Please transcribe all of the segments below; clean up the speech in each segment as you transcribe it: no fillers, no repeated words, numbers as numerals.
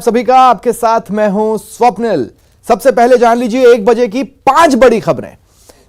सभी का आपके साथ मैं हूं स्वप्निल। सबसे पहले जान लीजिए 1 बजे की 5 बड़ी खबरें।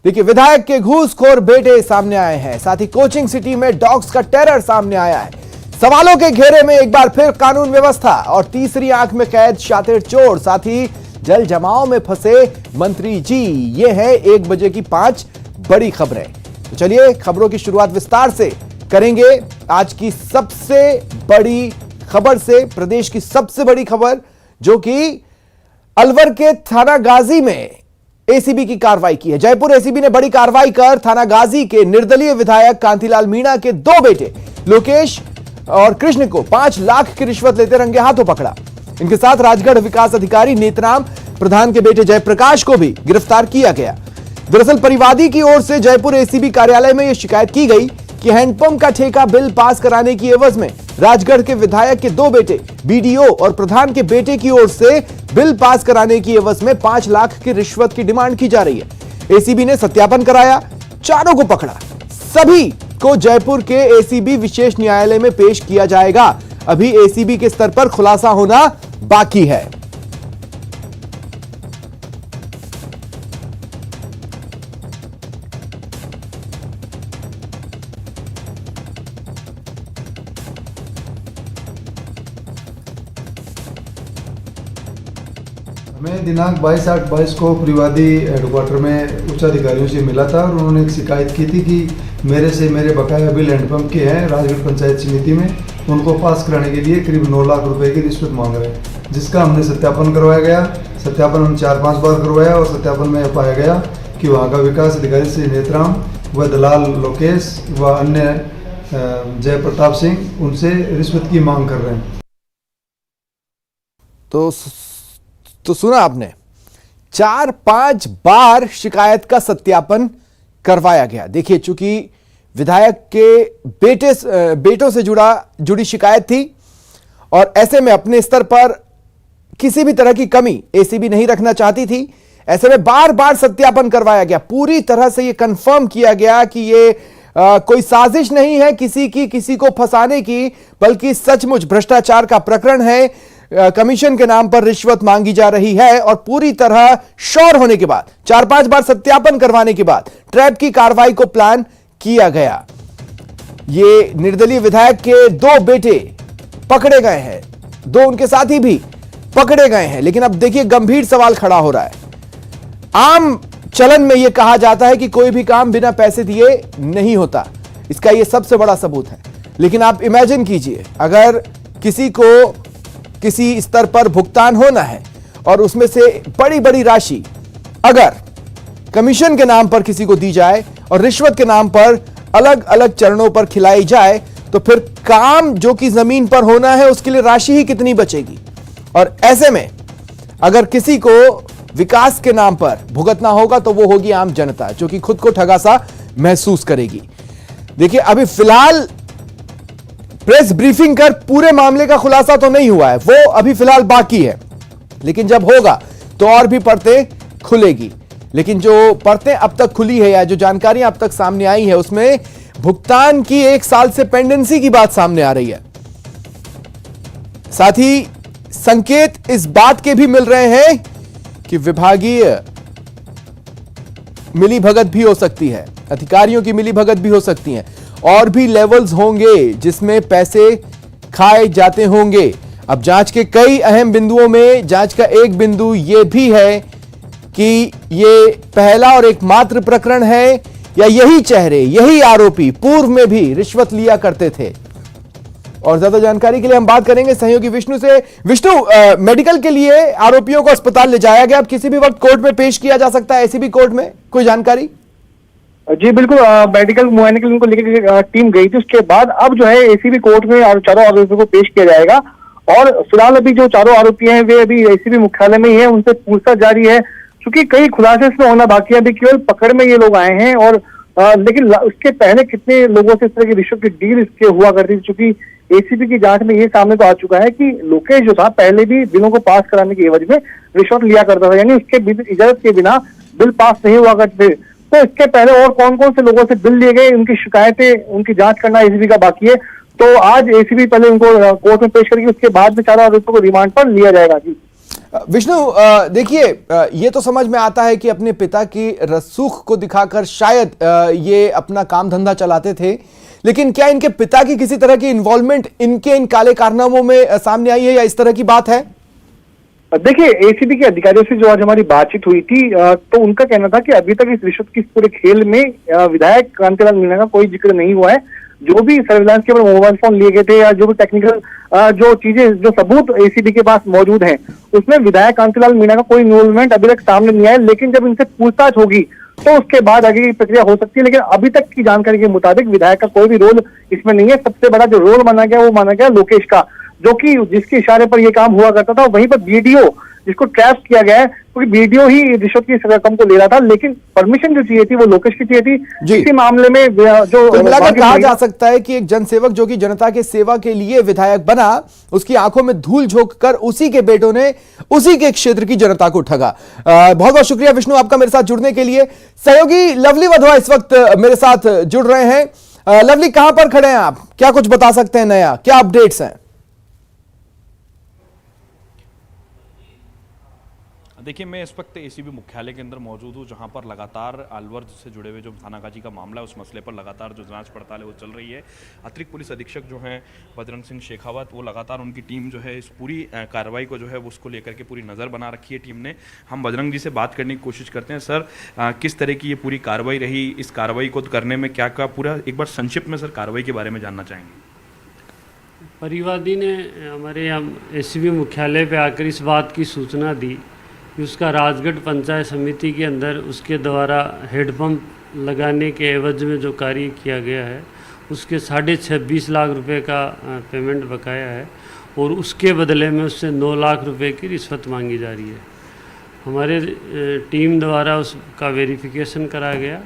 देखिए, विधायक के घूसखोर बेटे सामने आए हैं, साथ ही कोचिंग सिटी में डॉग्स का टेरर सामने आया है। सवालों के घेरे में एक बार फिर कानून व्यवस्था और तीसरी आंख में कैद शातिर चोर, साथ ही जल जमाव में फंसे मंत्री जी। ये है 1 बजे की 5 बड़ी खबरें। तो चलिए खबरों की शुरुआत विस्तार से करेंगे। आज की सबसे बड़ी खबर से, प्रदेश की सबसे बड़ी खबर, जो कि अलवर के थाना गाजी में एसीबी की कार्रवाई की है। जयपुर एसीबी ने बड़ी कार्रवाई कर थाना गाजी के निर्दलीय विधायक कांतिलाल मीणा के 2 बेटे लोकेश और कृष्ण को 5 लाख की रिश्वत लेते रंगे हाथों पकड़ा। इनके साथ राजगढ़ विकास अधिकारी नेतराम प्रधान के बेटे जयप्रकाश को भी गिरफ्तार किया गया। दरअसल परिवादी की ओर से जयपुर एसीबी कार्यालय में यह शिकायत की गई कि हैंडपंप का ठेका बिल पास कराने की एवज में राजगढ़ के विधायक के 2 बेटे बीडीओ और प्रधान के बेटे की ओर से बिल पास कराने की एवज में 5 लाख की रिश्वत की डिमांड की जा रही है। एसीबी ने सत्यापन कराया, चारों को पकड़ा। सभी को जयपुर के एसीबी विशेष न्यायालय में पेश किया जाएगा। अभी एसीबी के स्तर पर खुलासा होना बाकी है। मैं दिनांक 22/8/22 को परिवादी हेडक्वार्टर में उच्च अधिकारियों से मिला था और उन्होंने एक शिकायत की थी कि मेरे बकाया बिल हैंडपंप के हैं राजगढ़ पंचायत समिति में, उनको पास कराने के लिए करीब 9 लाख रुपए की रिश्वत मांग रहे हैं, जिसका हमने सत्यापन करवाया गया। सत्यापन हम 4-5 बार करवाया और सत्यापन में पाया गया कि वहाँ का विकास अधिकारी श्री नेतराम व दलाल लोकेश व अन्य जयप्रताप सिंह उनसे रिश्वत की मांग कर रहे हैं। तो सुना आपने, 4-5 बार शिकायत का सत्यापन करवाया गया। देखिए, चूंकि विधायक के बेटों से जुड़ी शिकायत थी और ऐसे में अपने स्तर पर किसी भी तरह की कमी एसीबी नहीं रखना चाहती थी। ऐसे में बार बार सत्यापन करवाया गया, पूरी तरह से यह कंफर्म किया गया कि ये कोई साजिश नहीं है किसी को फंसाने की, बल्कि सचमुच भ्रष्टाचार का प्रकरण है। कमीशन के नाम पर रिश्वत मांगी जा रही है और पूरी तरह श्योर होने के बाद, 4-5 बार सत्यापन करवाने के बाद ट्रैप की कार्रवाई को प्लान किया गया। ये निर्दलीय विधायक के 2 बेटे पकड़े गए हैं, 2 उनके साथी भी पकड़े गए हैं। लेकिन अब देखिए, गंभीर सवाल खड़ा हो रहा है। आम चलन में यह कहा जाता है कि कोई भी काम बिना पैसे दिए नहीं होता, इसका यह सबसे बड़ा सबूत है। लेकिन आप इमेजिन कीजिए, अगर किसी को किसी स्तर पर भुगतान होना है और उसमें से बड़ी बड़ी राशि अगर कमीशन के नाम पर किसी को दी जाए और रिश्वत के नाम पर अलग अलग चरणों पर खिलाई जाए, तो फिर काम जो कि जमीन पर होना है उसके लिए राशि ही कितनी बचेगी। और ऐसे में अगर किसी को विकास के नाम पर भुगतना होगा तो वो होगी आम जनता, जो कि खुद को ठगा सा महसूस करेगी। देखिए, अभी फिलहाल प्रेस ब्रीफिंग कर पूरे मामले का खुलासा तो नहीं हुआ है, वो अभी फिलहाल बाकी है। लेकिन जब होगा तो और भी परतें खुलेगी। लेकिन जो परतें अब तक खुली है या जो जानकारियां अब तक सामने आई है, उसमें भुगतान की 1 साल से पेंडेंसी की बात सामने आ रही है। साथ ही संकेत इस बात के भी मिल रहे हैं कि विभागीय मिलीभगत भी हो सकती है, अधिकारियों की मिलीभगत भी हो सकती है, और भी लेवल्स होंगे जिसमें पैसे खाए जाते होंगे। अब जांच के कई अहम बिंदुओं में जांच का एक बिंदु यह भी है कि ये पहला और एकमात्र प्रकरण है या यही चेहरे, यही आरोपी पूर्व में भी रिश्वत लिया करते थे। और ज्यादा जानकारी के लिए हम बात करेंगे सहयोगी विष्णु से। विष्णु, मेडिकल के लिए आरोपियों को अस्पताल ले जाया गया, अब किसी भी वक्त कोर्ट में पेश किया जा सकता है एसीबी कोर्ट में, कोई जानकारी? जी बिल्कुल, मेडिकल मुआयने के लिए उनको लेकर टीम गई थी। उसके बाद अब जो है एसीबी कोर्ट में चारों आरोपियों को पेश किया जाएगा। और फिलहाल अभी जो चारों आरोपी हैं वे अभी एसीबी मुख्यालय में ही है, उनसे पूछताछ जारी है, क्योंकि कई खुलासे इसमें होना बाकी है। अभी केवल पकड़ में ये लोग आए हैं और लेकिन उसके पहले कितने लोगों से इस तरह की रिश्वत की डील इसके हुआ करती थी। चूंकि एसीबी की जांच में ये सामने तो आ चुका है कि लोकेश जो था पहले भी बिलों को पास कराने की एवज में रिश्वत लिया करता था, यानी उसके इजाजत के बिना बिल पास नहीं हुआ करते। तो इसके पहले और कौन कौन से लोगों से बिल लिए गए, उनकी शिकायतें, उनकी जांच करना एसीबी का बाकी है। तो आज एसीबी पहले उनको कोर्ट में पेश करेगी, उसके बाद में चारों आरोपियों को रिमांड पर लिया जाएगा जी। विष्णु, देखिए, ये तो समझ में आता है कि अपने पिता की रसूख को दिखाकर शायद ये अपना काम धंधा चलाते थे, लेकिन क्या इनके पिता की किसी तरह की इन्वॉल्वमेंट इनके इन काले कारनामों में सामने आई है या इस तरह की बात है? देखिए, एसीबी के अधिकारियों से जो आज हमारी बातचीत हुई थी, तो उनका कहना था कि अभी तक इस रिश्वत की पूरे खेल में विधायक कांतिलाल मीणा का कोई जिक्र नहीं हुआ है। जो भी सर्विलांस के मोबाइल फोन लिए गए थे या जो भी टेक्निकल जो चीजें, जो सबूत एसीबी के पास मौजूद हैं, उसमें विधायक कांतिलाल मीणा का कोई इन्वॉल्वमेंट अभी तक सामने नहीं आया। लेकिन जब इनसे पूछताछ होगी तो उसके बाद आगे की प्रक्रिया हो सकती है। लेकिन अभी तक की जानकारी के मुताबिक विधायक का कोई भी रोल इसमें नहीं है। सबसे बड़ा जो रोल माना गया वो माना गया लोकेश का, जो कि जिसके इशारे पर यह काम हुआ करता था। वहीं पर वीडियो जिसको ट्रैप किया गया है, क्योंकि वीडियो ही रिश्वत की रकम को ले रहा था, लेकिन परमिशन जो चाहिए थी वो लोकेश की चाहिए थी। इसी मामले में जो तो मिलाकर कहा जा सकता है कि एक जनसेवक जो कि जनता के सेवा के लिए विधायक बना, उसकी आंखों में धूल झोंक कर उसी के बेटों ने उसी के क्षेत्र की जनता को ठगा। बहुत बहुत शुक्रिया विष्णु आपका मेरे साथ जुड़ने के लिए। सहयोगी लवली वधवा इस वक्त मेरे साथ जुड़ रहे हैं। लवली, कहां पर खड़े हैं आप? क्या कुछ बता सकते हैं नया, क्या अपडेट्स हैं? देखिए, मैं इस वक्त एसीबी मुख्यालय के अंदर मौजूद हूँ, जहाँ पर लगातार अलवर से जुड़े हुए जो थानागाजी का मामला है उस मसले पर लगातार जो जांच पड़ताल है वो चल रही है। अतिरिक्त पुलिस अधीक्षक जो हैं बजरंग सिंह शेखावत, वो लगातार उनकी टीम जो है इस पूरी कार्रवाई को जो है उसको लेकर के पूरी नज़र बना रखी है टीम ने। हम बजरंग जी से बात करने की कोशिश करते हैं। सर, किस तरह की ये पूरी कार्रवाई रही, इस कार्रवाई को करने में क्या क्या पूरा एक बार संक्षिप्त में सर कार्रवाई के बारे में जानना चाहेंगे। परिवादी ने हमारे यहाँ एसीबी मुख्यालय पे आकर इस बात की सूचना दी कि उसका राजगढ़ पंचायत समिति के अंदर उसके द्वारा हेडपम्प लगाने के एवज में जो कार्य किया गया है उसके 26.5 लाख रुपए का पेमेंट बकाया है और उसके बदले में उससे 9 लाख रुपए की रिश्वत मांगी जा रही है। हमारे टीम द्वारा उसका वेरिफिकेशन करा गया,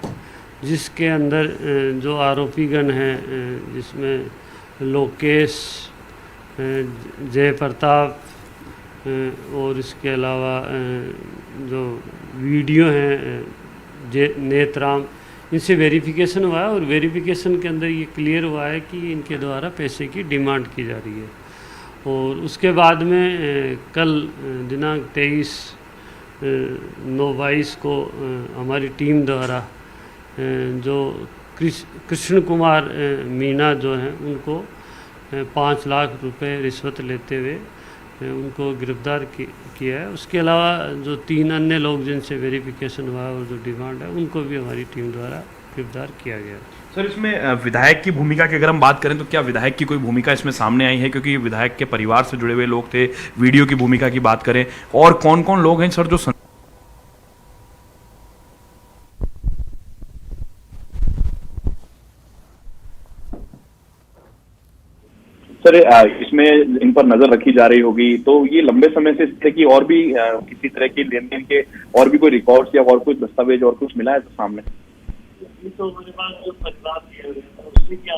जिसके अंदर जो आरोपीगण हैं, जिसमें लोकेश, जयप्रताप और इसके अलावा जो वीडियो हैं नेतराम, इनसे वेरिफिकेशन हुआ है और वेरिफिकेशन के अंदर ये क्लियर हुआ है कि इनके द्वारा पैसे की डिमांड की जा रही है। और उसके बाद में कल दिनांक 23/9/22 को हमारी टीम द्वारा जो कृष्ण कुमार मीणा जो हैं उनको 5 लाख रुपए रिश्वत लेते हुए उनको गिरफ्तार किया है। उसके अलावा जो 3 अन्य लोग जिनसे वेरिफिकेशन हुआ और जो डिमांड है उनको भी हमारी टीम द्वारा गिरफ्तार किया गया। सर, इसमें विधायक की भूमिका की अगर हम बात करें तो क्या विधायक की कोई भूमिका इसमें सामने आई है? क्योंकि विधायक के परिवार से जुड़े हुए लोग थे। वीडियो की भूमिका की बात करें और कौन कौन लोग हैं सर जो सर, इसमें इन पर नजर रखी जा रही होगी, तो ये लंबे समय से इस तरह की और भी किसी तरह की लेन देन के और भी कोई रिकॉर्ड्स या और कुछ दस्तावेज और कुछ मिला है तो सामने? तो हमारे पास जो परिवार दिया गया था उससे क्या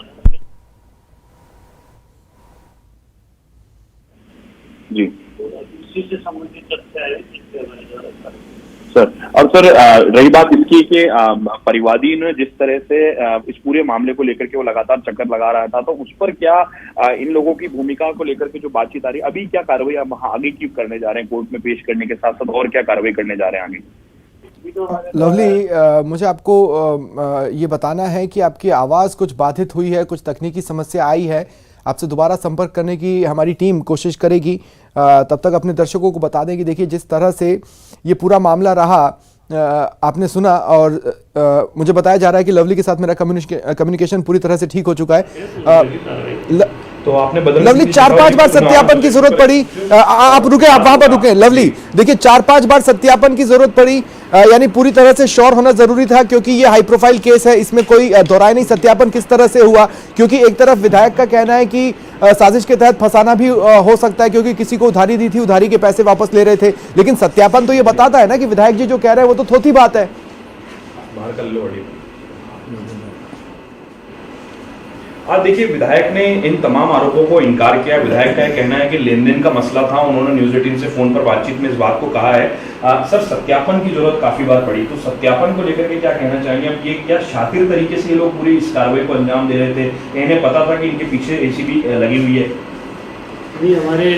जी उसी से संबंधित तथ्य है जिससे हमारे द्वारा सर। और सर, रही बात इसकी कि परिवादी ने जिस तरह से इस पूरे मामले को लेकर के वो लगातार चक्कर लगा रहा था, तो उस पर क्या इन लोगों की भूमिका को लेकर के जो बातचीत आ रही है, अभी क्या कार्रवाई आप आगे की करने जा रहे हैं? कोर्ट में पेश करने के साथ साथ और क्या कार्रवाई करने जा रहे हैं आगे? लवली, मुझे आपको ये बताना है कि आपकी आवाज़ कुछ बाधित हुई है, कुछ तकनीकी समस्या आई है। आपसे दोबारा संपर्क करने की हमारी टीम कोशिश करेगी। तब तक अपने दर्शकों को बता दें कि देखिए, जिस तरह से ये पूरा मामला रहा, आपने सुना, और मुझे बताया जा रहा है कि लवली के साथ मेरा कम्युनिकेशन पूरी तरह से ठीक हो चुका है। तो आपने लवली, 4-5 बार सत्यापन की जरूरत पड़ी। आप रुके, आप वहां पर रुके। लवली, देखिए, 4-5 बार सत्यापन की जरूरत पड़ी, यानी पूरी तरह से श्योर होना जरूरी था, क्योंकि ये हाई प्रोफाइल केस है, इसमें कोई दोहराए नहीं। सत्यापन किस तरह से हुआ, क्योंकि एक तरफ विधायक का कहना है कि साजिश के तहत फंसाना भी हो सकता है, क्योंकि किसी को उधारी दी थी, उधारी के पैसे वापस ले रहे थे, लेकिन सत्यापन तो ये बताता है ना कि विधायक जी जो कह रहे हैं वो तो थोथी बात है। आज देखिए, विधायक ने इन तमाम आरोपों को इनकार किया। विधायक का यह कहना है कि लेन देन का मसला था। उन्होंने न्यूज 18 से फोन पर बातचीत में इस बात को कहा है। सर, सत्यापन की जरूरत काफी बार पड़ी, तो सत्यापन को लेकर के क्या कहना चाहेंगे? अब ये क्या शातिर तरीके से ये लोग पूरी इस कार्रवाई को अंजाम दे रहे थे? इन्हें पता था कि इनके पीछे एसीबी लगी हुई है? नहीं, हमारे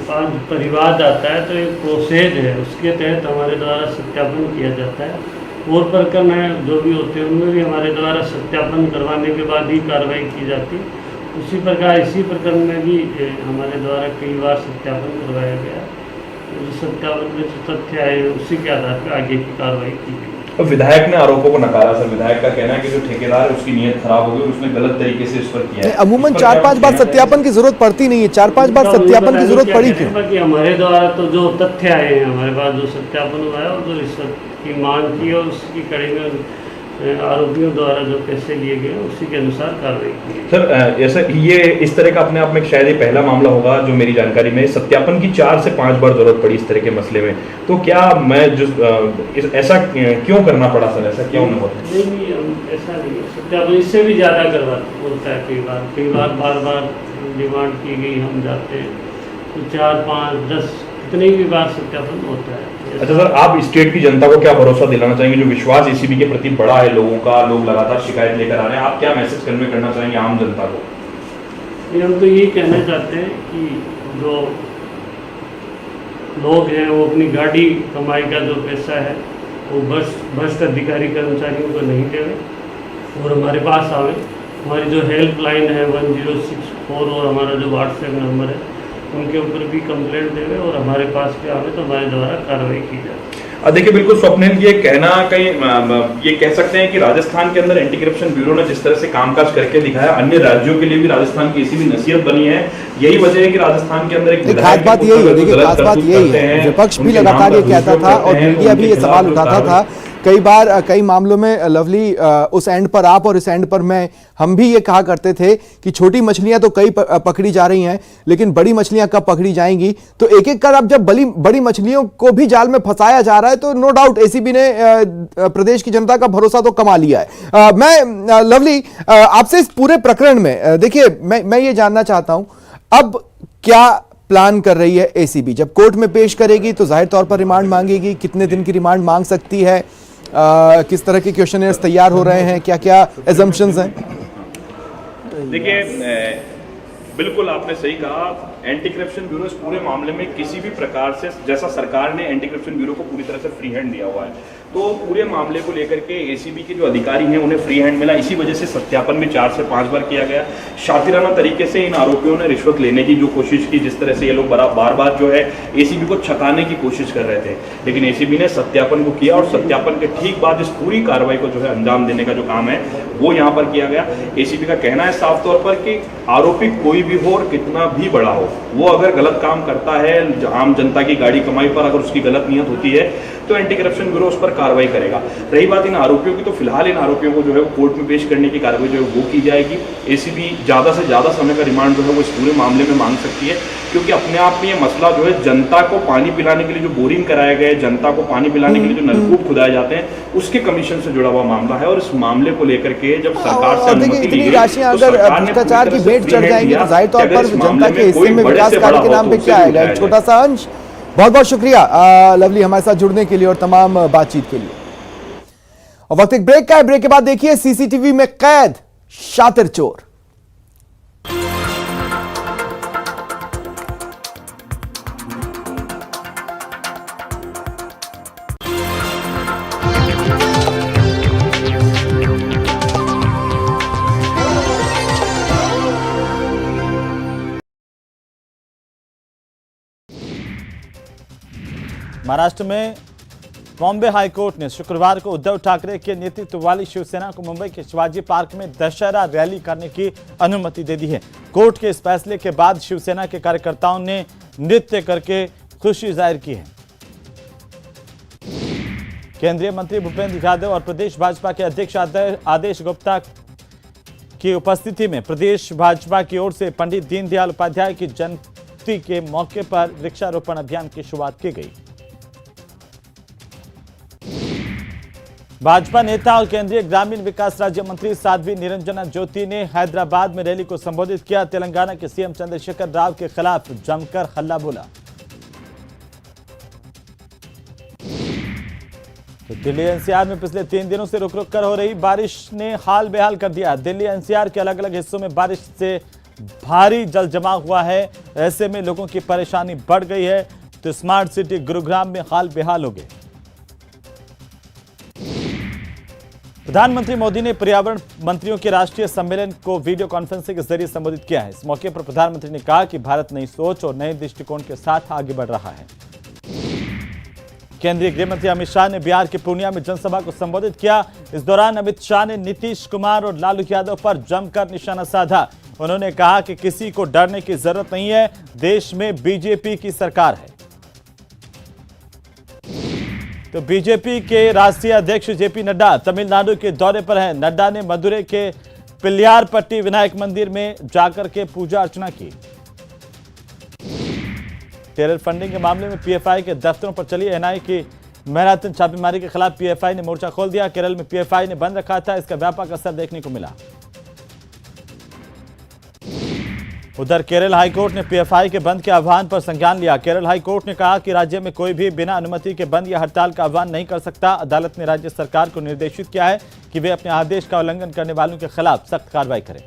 पास परिवाद आता है तो एक प्रोसेस है, उसके तहत हमारे द्वारा सत्यापन किया जाता है। और प्रकरण है जो भी होते हैं उनमें भी हमारे द्वारा सत्यापन करवाने के बाद ही कार्रवाई की जाती है। उसी प्रकार इसी प्रकरण में भी हमारे द्वारा कई बार सत्यापन करवाया गया। जो सत्यापन में जो तथ्य आए उसी के आधार पर आगे की कार्रवाई की गई। तो विधायक ने आरोपों को नकारा। सर, विधायक का कहना है कि जो ठेकेदार है उसकी नीयत खराब हो गई, उसने गलत तरीके से इस पर किया है। अमूमन 4-5 बार सत्यापन की जरूरत पड़ती नहीं है, 4-5 बार सत्यापन की जरूरत पड़ी क्यों? बाकी हमारे द्वारा तो जो तथ्य आए हैं, हमारे पास जो सत्यापन हुआ है और जो रिश्वत की मांग की और उसकी कड़ी में आरोपियों द्वारा जो पैसे लिए गए उसी के अनुसार कार्रवाई की। सर, ऐसा ये इस तरह का अपने आप में शायद ये पहला मामला होगा जो मेरी जानकारी में सत्यापन की 4 से 5 बार जरूरत पड़ी इस तरह के मसले में। तो क्या मैं जो ऐसा क्यों करना पड़ा सर? ऐसा क्यों नहीं होता? नहीं, ऐसा नहीं है। सत्यापन इससे भी ज़्यादा करवा होता है। कई बार बार डिमांड की गई, हम जाते हैं तो 4, 5, 10 कितने भी बार सत्यापन होता है। अच्छा सर, आप स्टेट की जनता को क्या भरोसा दिलाना चाहेंगे? जो विश्वास एसीबी के प्रति बड़ा है लोगों का, लोग लगातार शिकायत लेकर आ रहे हैं, आप क्या मैसेज कन्वे करना चाहेंगे आम जनता को? हम तो यही कहना चाहते हैं कि जो लोग हैं वो अपनी गाड़ी कमाई का जो पैसा है वो भ्रष्ट अधिकारी कर्मचारियों को नहीं देवे और हमारे पास आवे। हमारी जो हेल्पलाइन है 1064 और हमारा जो व्हाट्सएप नंबर है उनके ऊपर भी कंप्लेंट देवे और हमारे पास भी आवे तो हमारे द्वारा कार्रवाई की जाए। देखिए, बिल्कुल स्वप्निल, ये कहना कहीं ये कह सकते हैं कि राजस्थान के अंदर एंटी करप्शन ब्यूरो ने जिस तरह से कामकाज करके दिखाया, अन्य राज्यों के लिए भी राजस्थान की एसीबी नसीहत बनी है। यही वजह है कि राजस्थान के अंदर एक खास बात यही है। देखिए, खास बात यही है, विपक्ष भी लगातार ये कहता था और मीडिया भी ये सवाल उठाता था कई बार। कई मामलों में लवली, उस एंड पर आप और इस एंड पर मैं, हम भी ये कहा करते थे कि छोटी मछलियां तो कई पकड़ी जा रही हैं, लेकिन बड़ी मछलियां कब पकड़ी जाएंगी? तो एक एक कर अब जब बड़ी मछलियों को भी जाल में फंसाया जा रहा है तो नो डाउट एसीबी ने प्रदेश की जनता का भरोसा तो कमा लिया है। मैं लवली, आपसे इस पूरे प्रकरण में देखिए, मैं ये जानना चाहता हूं अब क्या प्लान कर रही है एसीबी? जब कोर्ट में पेश करेगी तो जाहिर तौर पर रिमांड मांगेगी, कितने दिन की रिमांड मांग सकती है? किस तरह के क्वेश्चनर्स तैयार हो रहे हैं, क्या क्या एजम्पशंस हैं? देखिए, बिल्कुल आपने सही कहा। एंटी करप्शन ब्यूरो इस पूरे मामले में किसी भी प्रकार से, जैसा सरकार ने एंटी करप्शन ब्यूरो को पूरी तरह से फ्री हैंड दिया हुआ है, तो पूरे मामले को लेकर के एसीबी के जो अधिकारी हैं उन्हें फ्री हैंड मिला। इसी वजह से सत्यापन भी 4 से 5 बार किया गया। शातिराना तरीके से इन आरोपियों ने रिश्वत लेने की जो कोशिश की, जिस तरह से ये लोग बार बार जो है एसीबी को छकाने की कोशिश कर रहे थे, लेकिन एसीबी ने सत्यापन को किया और सत्यापन के ठीक बाद इस पूरी कार्रवाई को जो है अंजाम देने का जो काम है वो यहाँ पर किया गया। एसीबी का कहना है साफ तौर पर कि आरोपी कोई भी हो और कितना भी बड़ा हो, वो अगर गलत काम करता है, आम जनता की गाड़ी कमाई पर अगर उसकी गलत नियत होती है तो एंटी करप्शन ब्यूरो उस पर कार्रवाई करेगा। रही बात इन आरोपियों की, तो फिलहाल इन आरोपियों को जो है कोर्ट में पेश करने की कार्रवाई जो है वो की जाएगी। एसीबी ज्यादा से ज्यादा समय का रिमांड जो है वो इस पूरे मामले में मांग सकती है, क्योंकि अपने आप में ये मसला जो है जनता को पानी पिलाने के लिए जो बोरिंग कराया गया है, जनता को पानी पिलाने के लिए जो नलकूप खुदाए जाते हैं, उसके कमीशन से जुड़ा हुआ मामला है। और इस मामले को लेकर के जब सरकार से अनुमति ली गई, राशियां अगर भ्रष्टाचार की भेंट चढ़ जाएंगी तो जाहिर तौर पर जनता के हिस्से में विकास कार्य के नाम पे क्या आएगा? एक छोटा सा अंश। बहुत बहुत शुक्रिया लवली हमारे साथ जुड़ने के लिए और तमाम बातचीत के लिए। और वक्त एक ब्रेक का है, ब्रेक के बाद देखिए सीसीटीवी में कैद शातिर चोर। महाराष्ट्र में बॉम्बे हाईकोर्ट ने शुक्रवार को उद्धव ठाकरे के नेतृत्व वाली शिवसेना को मुंबई के शिवाजी पार्क में दशहरा रैली करने की अनुमति दे दी है। कोर्ट के इस फैसले के बाद शिवसेना के कार्यकर्ताओं ने नृत्य करके खुशी जाहिर की है। केंद्रीय मंत्री भूपेंद्र यादव और प्रदेश भाजपा के अध्यक्ष आदेश गुप्ता की उपस्थिति में प्रदेश भाजपा की ओर से पंडित दीनदयाल उपाध्याय की जयंती के मौके पर वृक्षारोपण अभियान की शुरुआत की गई। भाजपा नेता और केंद्रीय ग्रामीण विकास राज्य मंत्री साध्वी निरंजना ज्योति ने हैदराबाद में रैली को संबोधित किया। तेलंगाना के सीएम चंद्रशेखर राव के खिलाफ जमकर हल्ला बोला। तो दिल्ली एनसीआर में पिछले 3 दिनों से रुक रुक कर हो रही बारिश ने हाल बेहाल कर दिया। दिल्ली एनसीआर के अलग अलग हिस्सों में बारिश से भारी जल जमाव हुआ है। ऐसे में लोगों की परेशानी बढ़ गई है। तो स्मार्ट सिटी गुरुग्राम में हाल बेहाल हो गए। प्रधानमंत्री मोदी ने पर्यावरण मंत्रियों के राष्ट्रीय सम्मेलन को वीडियो कॉन्फ्रेंसिंग के जरिए संबोधित किया है। इस मौके पर प्रधानमंत्री ने कहा कि भारत नई सोच और नए दृष्टिकोण के साथ आगे बढ़ रहा है। केंद्रीय गृह मंत्री अमित शाह ने बिहार के पूर्णिया में जनसभा को संबोधित किया। इस दौरान अमित शाह ने नीतीश कुमार और लालू यादव पर जमकर निशाना साधा। उन्होंने कहा कि किसी को डरने की जरूरत नहीं है, देश में बीजेपी की सरकार है। तो बीजेपी के राष्ट्रीय अध्यक्ष जेपी नड्डा तमिलनाडु के दौरे पर हैं। नड्डा ने मदुरै के पिल्लारपट्टी विनायक मंदिर में जाकर के पूजा अर्चना की। टेरर फंडिंग के मामले में पीएफआई के दफ्तरों पर चली एनआईए की मैराथन छापेमारी के खिलाफ पीएफआई ने मोर्चा खोल दिया। केरल में पीएफआई ने बंद रखा था, इसका व्यापक असर देखने को मिला। उधर केरल हाईकोर्ट ने पीएफआई के बंद के आह्वान पर संज्ञान लिया। केरल हाईकोर्ट ने कहा कि राज्य में कोई भी बिना अनुमति के बंद या हड़ताल का आह्वान नहीं कर सकता। अदालत ने राज्य सरकार को निर्देशित किया है कि वे अपने आदेश का उल्लंघन करने वालों के खिलाफ सख्त कार्रवाई करें।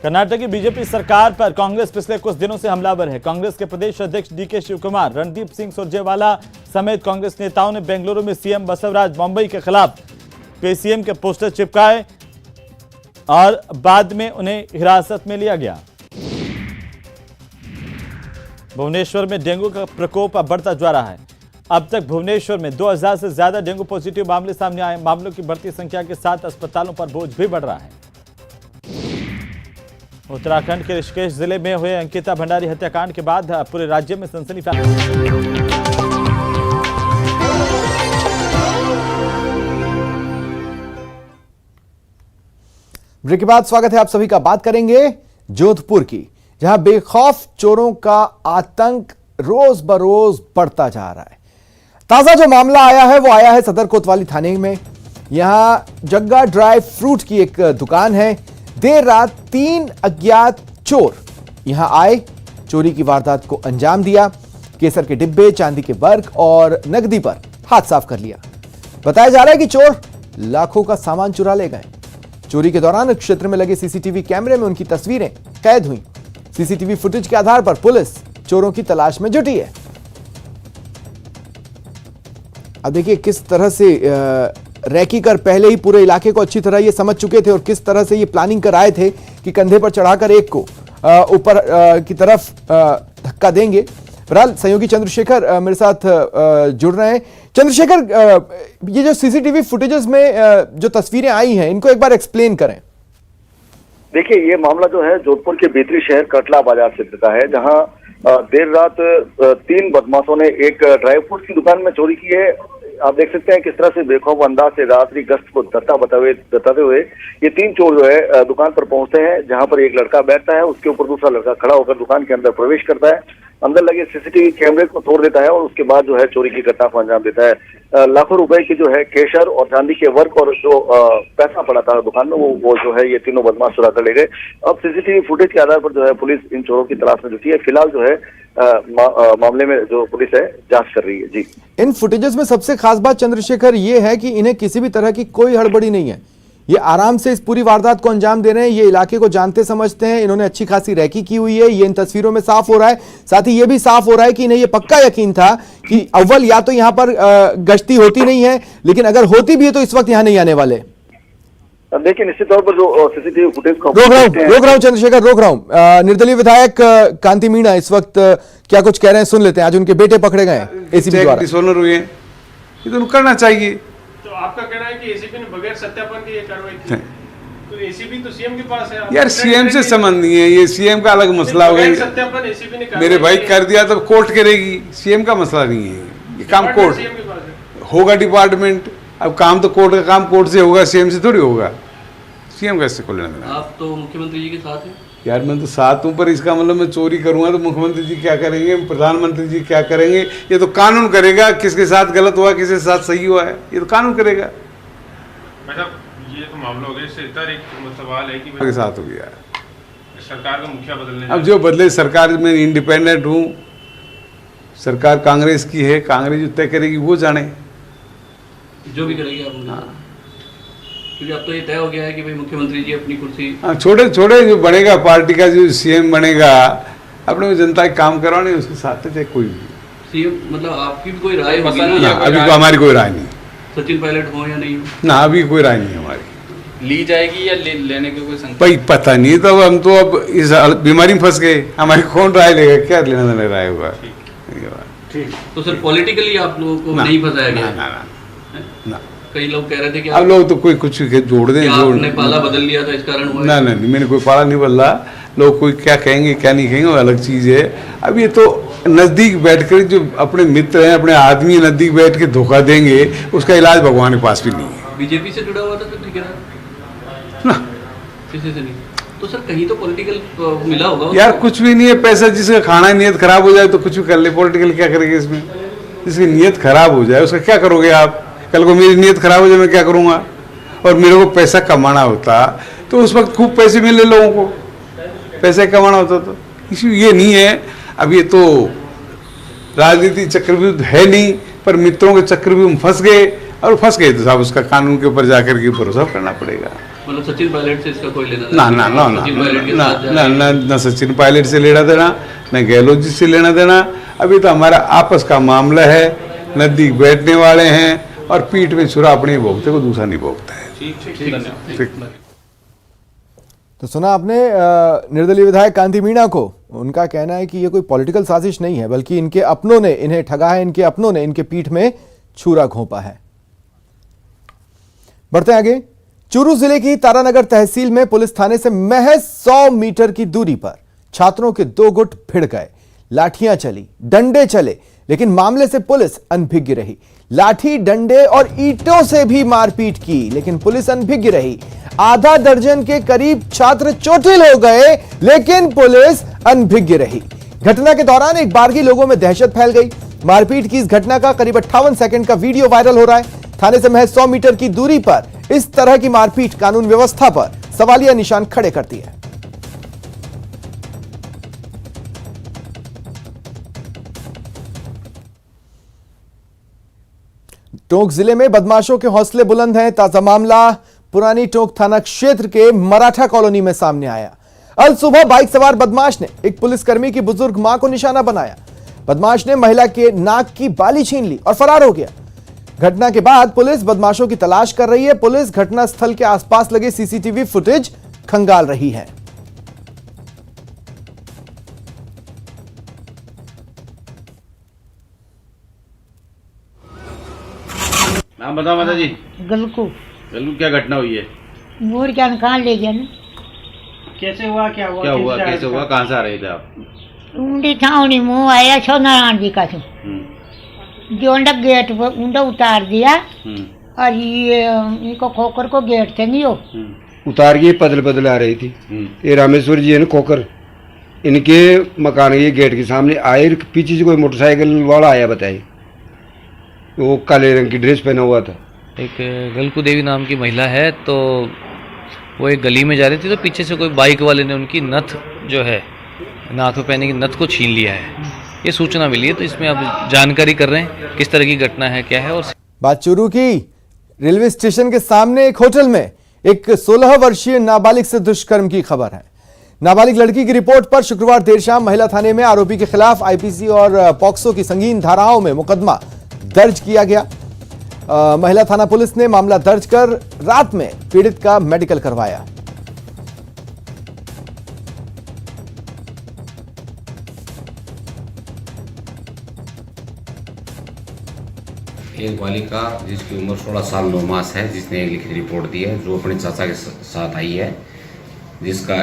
कर्नाटक की बीजेपी सरकार पर कांग्रेस पिछले कुछ दिनों से हमलावर है। कांग्रेस के प्रदेश अध्यक्ष डीके शिवकुमार, रणदीप सिंह सुरजेवाला समेत कांग्रेस नेताओं ने बेंगलुरु में सीएम बसवराज बॉम्बई के खिलाफ पीसीएम के पोस्टर चिपकाए और बाद में उन्हें हिरासत में लिया गया। भुवनेश्वर में डेंगू का प्रकोप अब बढ़ता जा रहा है। अब तक भुवनेश्वर में 2000 से ज्यादा डेंगू पॉजिटिव मामले सामने आए। मामलों की बढ़ती संख्या के साथ अस्पतालों पर बोझ भी बढ़ रहा है। उत्तराखंड के ऋषिकेश जिले में हुए अंकिता भंडारी हत्याकांड के बाद पूरे राज्य में सनसनी ब्रेक के बाद स्वागत है आप सभी का। बात करेंगे जोधपुर की, जहां बेखौफ चोरों का आतंक रोज बरोज बढ़ता जा रहा है। ताजा जो मामला आया है वो आया है सदर कोतवाली थाने में। यहां जग्गा ड्राई फ्रूट की एक दुकान है। देर रात 3 अज्ञात चोर यहां आए, चोरी की वारदात को अंजाम दिया। केसर के डिब्बे, चांदी के वर्क और नकदी पर हाथ साफ कर लिया। बताया जा रहा है कि चोर लाखों का सामान चुरा ले गए। चोरी के दौरान क्षेत्र में लगे सीसीटीवी कैमरे में उनकी तस्वीरें कैद हुई। सीसीटीवी फुटेज के आधार पर पुलिस चोरों की तलाश में जुटी है। अब देखिए किस तरह से रैकी कर पहले ही पूरे इलाके को अच्छी तरह ये समझ चुके थे और किस तरह से ये प्लानिंग कर आए थे कि कंधे पर चढ़ाकर एक को ऊपर की तरफ धक्का देंगे। फिलहाल सहयोगी चंद्रशेखर मेरे साथ जुड़ रहे हैं। चंद्रशेखर, ये जो सीसीटीवी फुटेजेस में जो तस्वीरें आई हैं इनको एक बार एक्सप्लेन करें। देखिए, ये मामला जो है जोधपुर के भीतरी शहर कटला बाजार क्षेत्र का है, जहां देर रात 3 बदमाशों ने एक ड्राई फ्रूट की दुकान में चोरी की है। आप देख सकते हैं किस तरह से बेखौफ अंदाज से रात्रि गश्त को बताते हुए ये 3 चोर जो है दुकान पर पहुंचते हैं, जहां पर एक लड़का बैठता है, उसके ऊपर दूसरा लड़का खड़ा होकर दुकान के अंदर प्रवेश करता है, अंदर लगे सीसीटीवी कैमरे को तोड़ देता है और उसके बाद जो है चोरी की घटना को अंजाम देता है। लाखों रुपए की जो है केसर और चांदी के वर्क और जो पैसा पड़ा था दुकान में वो जो है ये तीनों बदमाश चुरा कर ले गए। अब सीसीटीवी फुटेज के आधार पर जो है पुलिस इन चोरों की तलाश में जुटी है। फिलहाल जो है मामले में जो पुलिस है जांच कर रही है। जी, इन फुटेजेस में सबसे खास बात चंद्रशेखर ये है कि इन्हें किसी भी तरह की कोई हड़बड़ी नहीं है। ये आराम से इस पूरी वारदात को अंजाम दे रहे हैं। ये इलाके को जानते समझते हैं। इन्होंने अच्छी खासी रैकी की हुई है, ये इन तस्वीरों में साफ हो रहा है। साथ ही ये भी साफ हो रहा है कि इन्हें ये पक्का यकीन था कि अव्वल या तो यहां पर गश्ती होती नहीं है, लेकिन अगर होती भी है तो इस वक्त यहां नहीं आने वाले। देखिए, निश्चित तौर पर जो सीसीटीवी फुटेज को रोक रहा हूं चंद्रशेखर, रोक रहा हूं। निर्दलीय विधायक कांति मीणा इस वक्त क्या कुछ कह रहे हैं, सुन लेते हैं। आज उनके बेटे पकड़े गए एसीबी द्वारा। डिसऑनर हुए, ये तो करना चाहिए। तो आपका कहना है कि एसीबी ने बगैर सत्यापन के ये कार्रवाई की, तो एसीबी तो सीएम के पास है। यार सीएम से संबंध नहीं है, ये सीएम का अलग मसला हो गया। सत्यापन एसीबी ने मेरे भाई कर दिया तो कोर्ट करेगी, सीएम का मसला नहीं है। ये काम कोर्ट होगा, डिपार्टमेंट। अब काम तो कोर्ट का काम कोर्ट से होगा, सीएम से थोड़ी होगा। सीएम का इससे को लेना देना। आप तो मुख्यमंत्री जी के साथ हैं। यार मैं तो साथ हूँ, पर इसका मतलब मैं चोरी करूंगा तो मुख्यमंत्री जी क्या करेंगे, प्रधानमंत्री जी क्या करेंगे? ये तो कानून करेगा, किसके साथ गलत हुआ किसके साथ सही हुआ है ये तो कानून करेगा। मतलब ये तो मामला हो गया, इससे इतना एक सवाल है कि के साथ हो गया सरकार का मुखिया बदलने अब जो बदले, सरकार में इंडिपेंडेंट हूँ, सरकार कांग्रेस की है, कांग्रेस जो तय करेगी वो जाने, जो भी करेगी आप। क्योंकि अब तो ये तय हो गया है कि भाई मुख्यमंत्री जी अपनी कुर्सी, हाँ छोटे छोटे जो बनेगा पार्टी का, जो सीएम बनेगा अपने में जनता के काम करवाने उसके साथ चाहे कोई भी सीएम, मतलब आपकी भी कोई राय होगी ना? ना? अभी तो हमारी कोई राय नहीं, सचिन पायलट हो या नहीं हो? ना अभी कोई राय नहीं हमारी। ली जाएगी या लेने के कोई संकल्प? भाई पता नहीं, तो हम तो अब इस बीमारी में फंस गए, हमारी कौन राय लेगा, क्या लेना देना राय होगा। तो सर पॉलिटिकली आप लोगों को नहीं फंसाया गया? ना कई लोग कह रहे थे कि अब लोग तो कोई कुछ जोड़ दें, आपने पाला बदल लिया था इस कारण हुआ? ना नहीं, मैंने कोई पाला नहीं बदला। लोग कोई क्या कहेंगे क्या नहीं कहेंगे वो अलग चीज़ है। अब ये तो नज़दीक बैठकर जो अपने मित्र हैं, अपने आदमी नज़दीक बैठ के धोखा देंगे, उसका इलाज भगवान के पास भी नहीं है। बीजेपी से जुड़ा हुआ था तो नहीं कह ना किसी से नहीं। तो सर कहीं तो पॉलिटिकल मिला होगा यार, कुछ भी नहीं है। पैसा जिसका खाना नीयत खराब हो जाए तो कुछ भी कर ले, पॉलिटिकल क्या करेंगे इसमें? जिसकी नीयत खराब हो जाए उसका क्या करोगे आप? कल को मेरी नीयत खराब हो जाए मैं क्या करूँगा? और मेरे को पैसा कमाना होता तो उस वक्त खूब पैसे मिले लोगों को, पैसे कमाना होता तो इशू ये नहीं है। अब ये तो राजनीति चक्रव्यूह है नहीं, पर मित्रों के चक्रव्यूह में फंस गए, और फंस गए तो साहब उसका कानून के ऊपर जाकर के भरोसा करना पड़ेगा। मतलब सचिन पायलट से इसका कोई लेना ना ना ना ना ना ना सचिन पायलट से लेना देना, न गहलोत जी से लेना देना। अभी तो हमारा आपस का मामला है, नजदीक बैठने वाले हैं और पीठ में छुरा अपने भोगते को दूसरा नहीं भोगता है। ठीक। तो सुना आपने निर्दलीय विधायक कांति मीणा को। उनका कहना है कि ये कोई पॉलिटिकल साजिश नहीं है, बल्कि इनके अपनों ने इन्हें ठगा है, इनके अपनों ने इनके पीठ में छुरा घोंपा है। बढ़ते हैं आगे। चूरू जिले की तारानगर तहसील में पुलिस थाने से महज 100 मीटर की दूरी पर छात्रों के 2 गुट भिड़ गए। लाठियां चली, डंडे चले, लेकिन मामले से पुलिस अनभिज्ञ रही। लाठी, डंडे और ईंटों से भी मारपीट की, लेकिन पुलिस अनभिज्ञ रही। आधा दर्जन के करीब छात्र चोटिल हो गए, लेकिन पुलिस अनभिज्ञ रही। घटना के दौरान एक बारगी लोगों में दहशत फैल गई। मारपीट की इस घटना का करीब 58 सेकंड का वीडियो वायरल हो रहा है। थाने से महज 100 मीटर की दूरी पर इस तरह की मारपीट कानून व्यवस्था पर सवालिया निशान खड़े करती है। टोंक जिले में बदमाशों के हौसले बुलंद हैं। ताजा मामला पुरानी टोंक थाना क्षेत्र के मराठा कॉलोनी में सामने आया। अल सुबह बाइक सवार बदमाश ने एक पुलिसकर्मी की बुजुर्ग मां को निशाना बनाया। बदमाश ने महिला के नाक की बाली छीन ली और फरार हो गया। घटना के बाद पुलिस बदमाशों की तलाश कर रही है। पुलिस घटनास्थल के आसपास लगे सीसीटीवी फुटेज खंगाल रही है। नाम बताओ माता जी। गलकू क्या घटना हुई है? मोर क्या कहाँ ले गया ना? कैसे हुआ, क्या हुआ, कैसे हुआ, कहाँ से आ रहे थे आप? ऊंडी छावनी मुँह आया छो नारायण जी का जो उंडा गेट पर उंडा उतार दिया और ये इनको खोकर को गेट से नहीं हो उतार के बदल बदल आ रही थी। ये रामेश्वर जी है ना खोकर, इनके मकान के गेट के सामने आए, पीछे से कोई मोटरसाइकिल वाला आया, बताए वो काले रंग की ड्रेस पहना हुआ था। एक गलकू देवी नाम की महिला है, तो वो एक गली में जा रही थी, तो पीछे से कोई बाइक वाले ने उनकी नथ जो है नाक में पहने की नथ को छीन लिया है। ये सूचना मिली है, तो इसमें अब जानकारी कर रहे हैं किस तरह की घटना है, क्या है। और बात चूरू की रेलवे स्टेशन के सामने एक होटल में एक 16 वर्षीय नाबालिग से दुष्कर्म की खबर है। नाबालिग लड़की की रिपोर्ट पर शुक्रवार देर शाम महिला थाने में आरोपी के खिलाफ आईपीसी और पॉक्सो की संगीन धाराओं में मुकदमा दर्ज किया गया। महिला थाना पुलिस ने मामला दर्ज कर रात में पीड़ित का मेडिकल करवाया। एक बालिका जिसकी उम्र 16 साल 9 मास है, जिसने एक लिखित रिपोर्ट दी है, जो अपने चाचा के साथ आई है, जिसका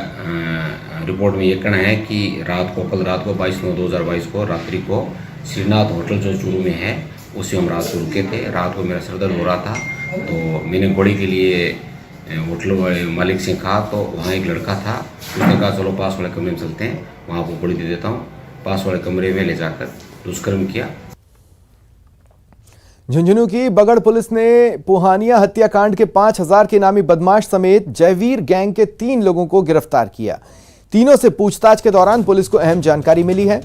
रिपोर्ट में ये कहना है कि कल रात को 22/9/2022 को रात्रि को श्रीनाथ होटल जो चूरू में है, उसे हम रात को रुके थे। रात को मेरा सर दर्द हो रहा था, तो मैंने गोली के लिए होटल वाले मालिक से कहा तो वहाँ एक लड़का था, उसने कहा चलो पास वाले कमरे में चलते हैं, वहाँ आपको गोली दे देता हूँ। पास वाले कमरे में ले जाकर दुष्कर्म किया। झुंझुनू की बगड़ पुलिस ने पुहानिया हत्याकांड के 5000 के नामी बदमाश समेत जयवीर गैंग के 3 लोगों को गिरफ्तार किया। तीनों से पूछताछ के दौरान पुलिस को अहम जानकारी मिली है।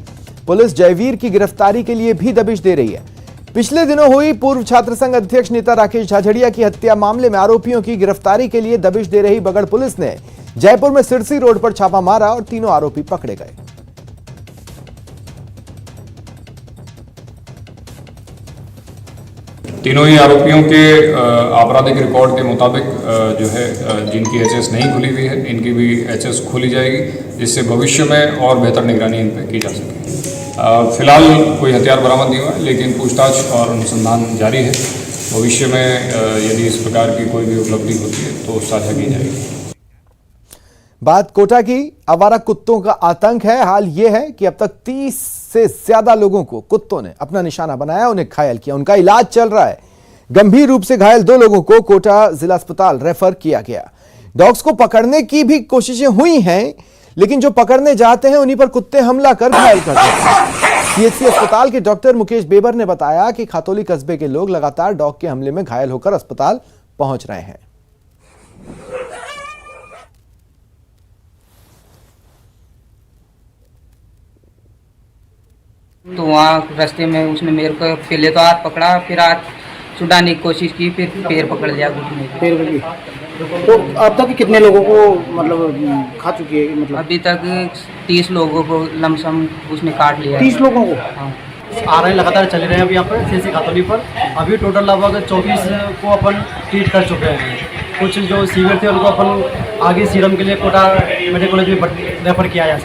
पुलिस जयवीर की गिरफ्तारी के लिए भी दबिश दे रही है। पिछले दिनों हुई पूर्व छात्र संघ अध्यक्ष नेता राकेश झाझड़िया की हत्या मामले में आरोपियों की गिरफ्तारी के लिए दबिश दे रही बगड़ पुलिस ने जयपुर में सिरसी रोड पर छापा मारा और तीनों आरोपी पकड़े गए। तीनों ही आरोपियों के आपराधिक रिकॉर्ड के मुताबिक जो है जिनकी एचएस नहीं खुली हुई है, इनकी भी एचएस खोली जाएगी, जिससे भविष्य में और बेहतर निगरानी इन पर की जा सके। फिलहाल कोई हथियार बरामद नहीं हुआ है, लेकिन पूछताछ और अनुसंधान जारी है। भविष्य में यदि इस प्रकार की कोई भी उपलब्धि होती है तो साझा की जाएगी। बात कोटा की आवारा कुत्तों का आतंक है। हाल यह है कि अब तक 30 से ज्यादा लोगों को कुत्तों ने अपना निशाना बनाया, उन्हें घायल किया। उनका इलाज चल रहा है। गंभीर रूप से घायल 2 लोगों को कोटा जिला अस्पताल रेफर किया गया। डॉग्स को पकड़ने की भी कोशिशें हुई हैं, लेकिन जो पकड़ने जाते हैं उन्हीं पर कुत्ते हमला कर घायल करते हैं। सीएचसी अस्पताल के डॉक्टर मुकेश बेबर ने बताया कि खातौली कस्बे के लोग लगातार डॉग के हमले में घायल होकर अस्पताल पहुंच रहे हैं। तो वहाँ रास्ते में उसने मेरे को पहले तो हाथ पकड़ा, फिर हाथ छुड़ाने की कोशिश की, फिर पैर पकड़ लिया घुटने। तो अब तक कितने लोगों को मतलब खा चुकी है? मतलब अभी तक 30 लोगों को लमसम उसने काट लिया। 30 लोगों को? हाँ। आ रहे हैं, लगातार चले रहे हैं अभी यहाँ पर सीएचसी खातौली पर। अभी टोटल लगभग 24 को अपन ट्रीट कर चुके हैं। कुछ जो सीवियर थे उनको अपन आगे सीरम के लिए कोटा मेडिकल कॉलेज में रेफर किया जा सकता है।